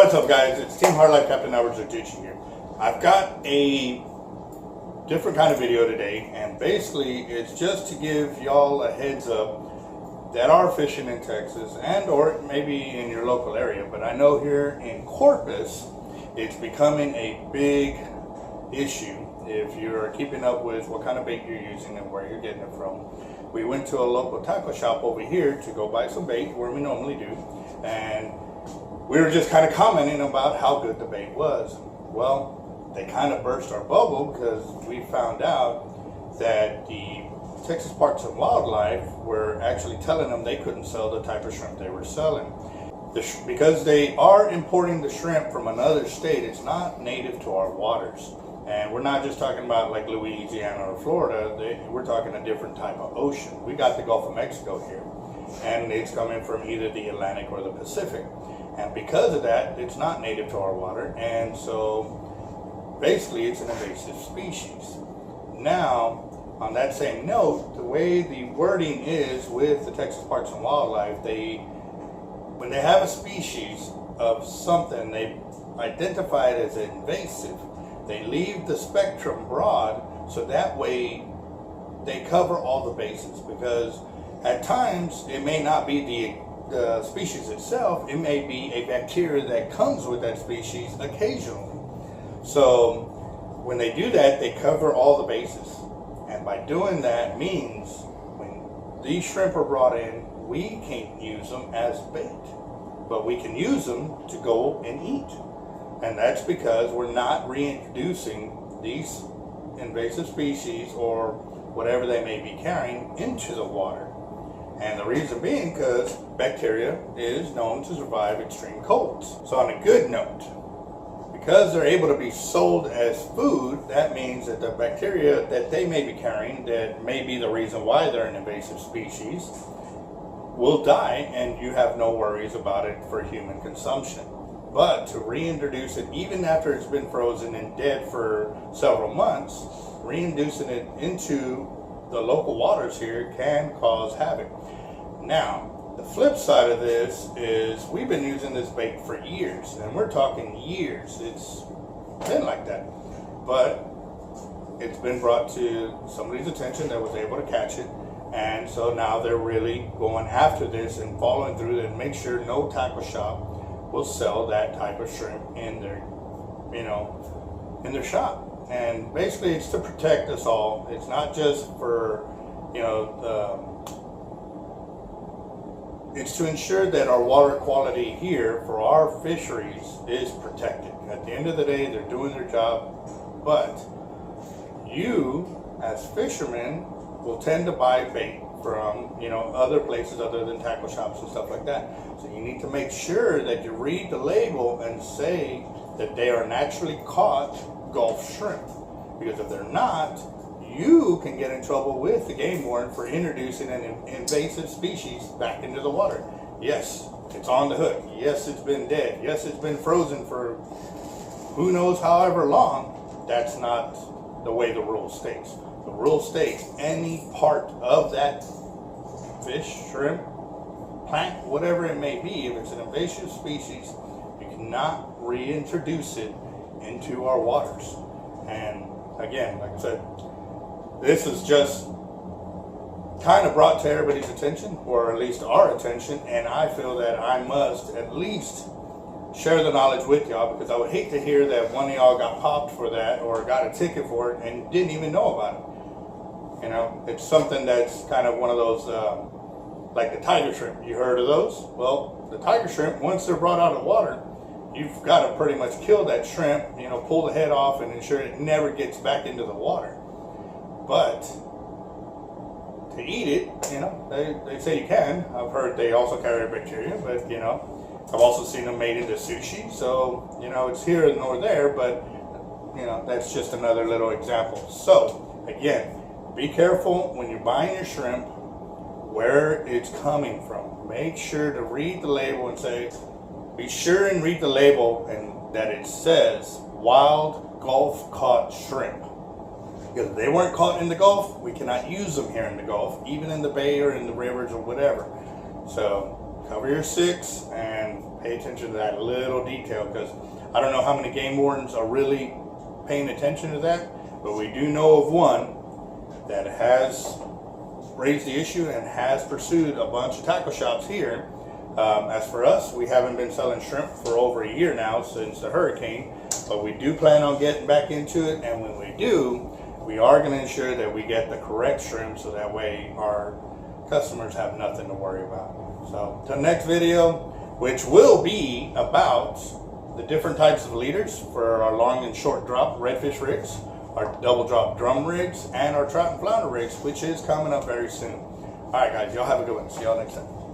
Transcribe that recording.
What's up, guys? It's Team Hard Life Captain Alberto Zertuche here. I've got a different kind of video today, and basically it's just to give y'all a heads up that are fishing in Texas and or maybe in your local area. But I know here in Corpus it's becoming a big issue if you're keeping up with what kind of bait you're using and where you're getting it from. We went to a local tackle shop over here to go buy some bait where we normally do, and we were just kind of commenting about how good the bait was. Well, they kind of burst our bubble because we found out that the Texas Parks and Wildlife were actually telling them they couldn't sell the type of shrimp they were selling. Because they are importing the shrimp from another state, it's not native to our waters. And we're not just talking about like Louisiana or Florida, we're talking a different type of ocean. We got the Gulf of Mexico here, and it's coming from either the Atlantic or the Pacific. And because of that, it's not native to our water, and so basically it's an invasive species. Now, on that same note, the way the wording is with the Texas Parks and Wildlife, when they have a species of something, they identify it as invasive. They leave the spectrum broad, so that way they cover all the bases, because at times it may not be the species itself, it may be a bacteria that comes with that species occasionally. So when they do that, they cover all the bases. And by doing that means when these shrimp are brought in, we can't use them as bait, but we can use them to go and eat. And that's because we're not reintroducing these invasive species or whatever they may be carrying into the water. And the reason being because bacteria is known to survive extreme colds. So on a good note, because they're able to be sold as food, that means that the bacteria that they may be carrying, that may be the reason why they're an invasive species, will die, and you have no worries about it for human consumption. But to reintroduce it, even after it's been frozen and dead for several months, reintroducing it into the local waters here can cause havoc. Now, the flip side of this is we've been using this bait for years, and we're talking years. It's been like that. But it's been brought to somebody's attention that was able to catch it, and so now they're really going after this and following through and make sure no tackle shop will sell that type of shrimp in their, in their shop. And basically it's to protect us all. It's not just for, it's to ensure that our water quality here for our fisheries is protected. At the end of the day, they're doing their job, but you as fishermen will tend to buy bait from other places other than tackle shops and stuff like that. So you need to make sure that you read the label and say that they are naturally caught Gulf shrimp, because if they're not, you can get in trouble with the game warden for introducing an invasive species back into the water. Yes, it's on the hook. Yes, it's been dead. Yes, it's been frozen for who knows however long. That's not the way the rule states. The rule states any part of that fish, shrimp, plant, whatever it may be, if it's an invasive species, you cannot reintroduce it into our waters. And again, like I said, this is just kind of brought to everybody's attention, or at least our attention, and I feel that I must at least share the knowledge with y'all, because I would hate to hear that one of y'all got popped for that or got a ticket for it and didn't even know about it. It's something that's kind of one of those, like the tiger shrimp. You heard of those? Well, the tiger shrimp, once they're brought out of water, you've got to pretty much kill that shrimp, pull the head off and ensure it never gets back into the water. But to eat it, they say you can. I've heard they also carry bacteria, but I've also seen them made into sushi. So, it's here nor there, but that's just another little example. So again, be careful when you're buying your shrimp where it's coming from. Make sure to read the label and be sure and read the label and that it says wild Gulf caught shrimp. Because if they weren't caught in the Gulf, we cannot use them here in the Gulf, even in the bay or in the rivers or whatever. So cover your six and pay attention to that little detail, because I don't know how many game wardens are really paying attention to that, but we do know of one that has raised the issue and has pursued a bunch of tackle shops here. As for us, we haven't been selling shrimp for over a year now since the hurricane, but we do plan on getting back into it, and when we do, we are going to ensure that we get the correct shrimp so that way our customers have nothing to worry about. So, till next video, which will be about the different types of leaders for our long and short drop redfish rigs, our double drop drum rigs, and our trout and flounder rigs, which is coming up very soon. Alright guys, y'all have a good one. See y'all next time.